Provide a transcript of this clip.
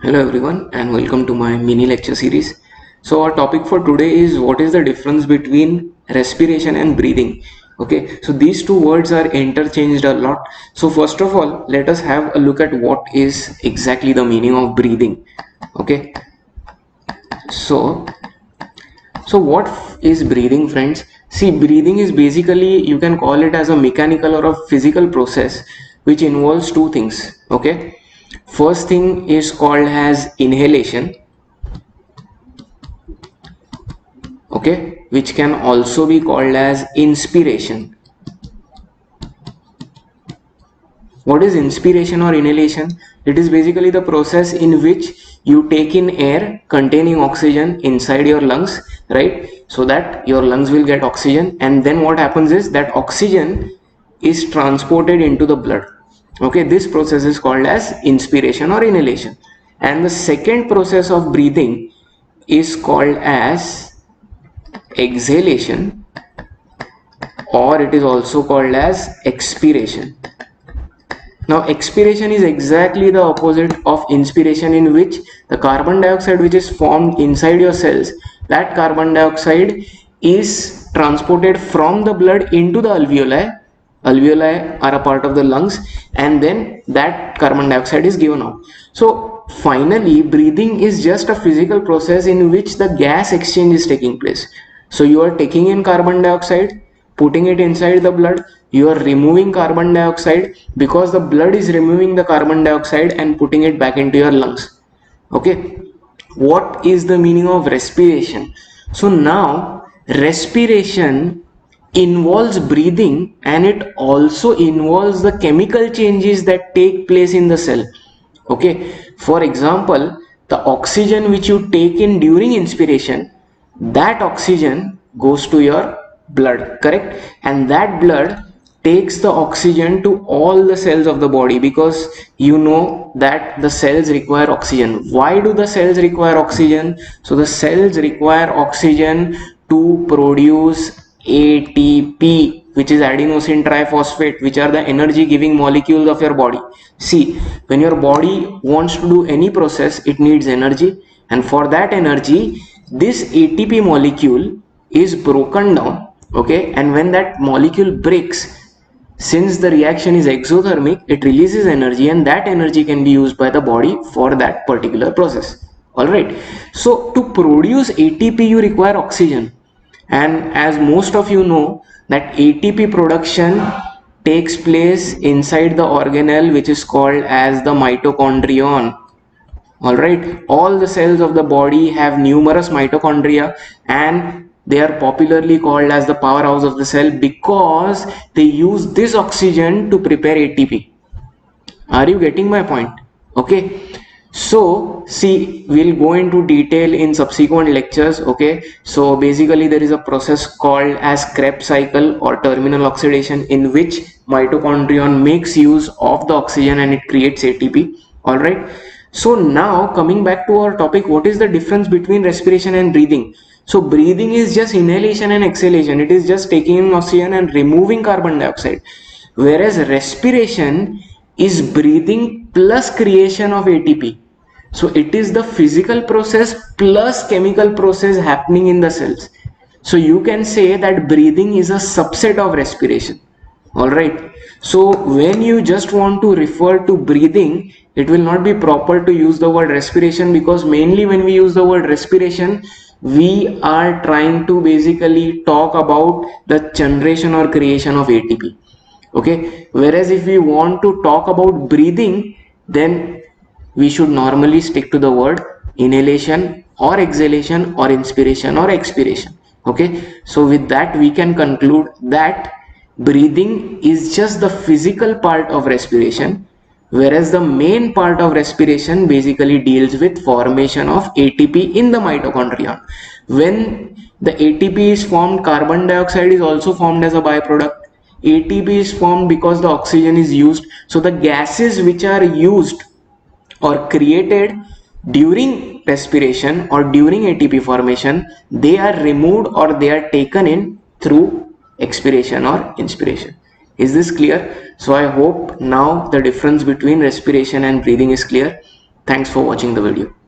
Hello everyone and welcome to my mini lecture series. So our topic for today is what is the difference between respiration and breathing. Okay, so these two words are interchanged a lot. So first of all, let us have a look at what is exactly the meaning of breathing. Okay, so what is breathing, friends? See, breathing is basically, you can call it as a mechanical or a physical process which involves two things. Okay, first thing is called as inhalation, okay, which can also be called as inspiration. What is inspiration or inhalation? It is basically the process in which you take in air containing oxygen inside your lungs, right? So that your lungs will get oxygen, and then what happens is that oxygen is transported into the blood. Okay, this process is called as inspiration or inhalation. And the second process of breathing is called as exhalation, or it is also called as expiration. Now expiration is exactly the opposite of inspiration, in which the carbon dioxide which is formed inside your cells, that carbon dioxide is transported from the blood into the alveoli. Alveoli are a part of the lungs, and then that carbon dioxide is given out. So finally, breathing is just a physical process in which the gas exchange is taking place. So you are taking in carbon dioxide, putting it inside the blood, you are removing carbon dioxide, because the blood is removing the carbon dioxide and putting it back into your lungs. Okay, what is the meaning of respiration? So now respiration involves breathing, and it also involves the chemical changes that take place in the cell. Okay, for example, the oxygen which you take in during inspiration, that oxygen goes to your blood, correct? And that blood takes the oxygen to all the cells of the body, because you know that the cells require oxygen. Why do the cells require oxygen? So the cells require oxygen to produce ATP, which is adenosine triphosphate, which are the energy giving molecules of your body. See, when your body wants to do any process, it needs energy, and for that energy, this ATP molecule is broken down. Okay, and when that molecule breaks, since the reaction is exothermic, it releases energy, and that energy can be used by the body for that particular process. All right, so to produce ATP you require oxygen, and as most of you know that ATP production takes place inside the organelle which is called as the mitochondrion. All right, all the cells of the body have numerous mitochondria, and they are popularly called as the powerhouse of the cell because they use this oxygen to prepare ATP. Are you getting my point? Okay, so see, we'll go into detail in subsequent lectures. Okay, so basically there is a process called as Krebs cycle or terminal oxidation, in which mitochondrion makes use of the oxygen and it creates ATP. All right, so now coming back to our topic, what is the difference between respiration and breathing? So breathing is just inhalation and exhalation, it is just taking in oxygen and removing carbon dioxide, whereas respiration is breathing plus creation of ATP. So it is the physical process plus chemical process happening in the cells. So you can say that breathing is a subset of respiration. All right, so when you just want to refer to breathing, it will not be proper to use the word respiration, because mainly when we use the word respiration, we are trying to basically talk about the generation or creation of ATP. Okay, whereas if we want to talk about breathing, then we should normally stick to the word inhalation or exhalation or inspiration or expiration. Okay, so with that we can conclude that breathing is just the physical part of respiration, whereas the main part of respiration basically deals with formation of ATP in the mitochondria. When the ATP is formed, carbon dioxide is also formed as a byproduct. ATP is formed because the oxygen is used. So the gases which are used or created during respiration or during ATP formation, they are removed or they are taken in through expiration or inspiration. Is this clear? So I hope now the difference between respiration and breathing is clear. Thanks for watching the video.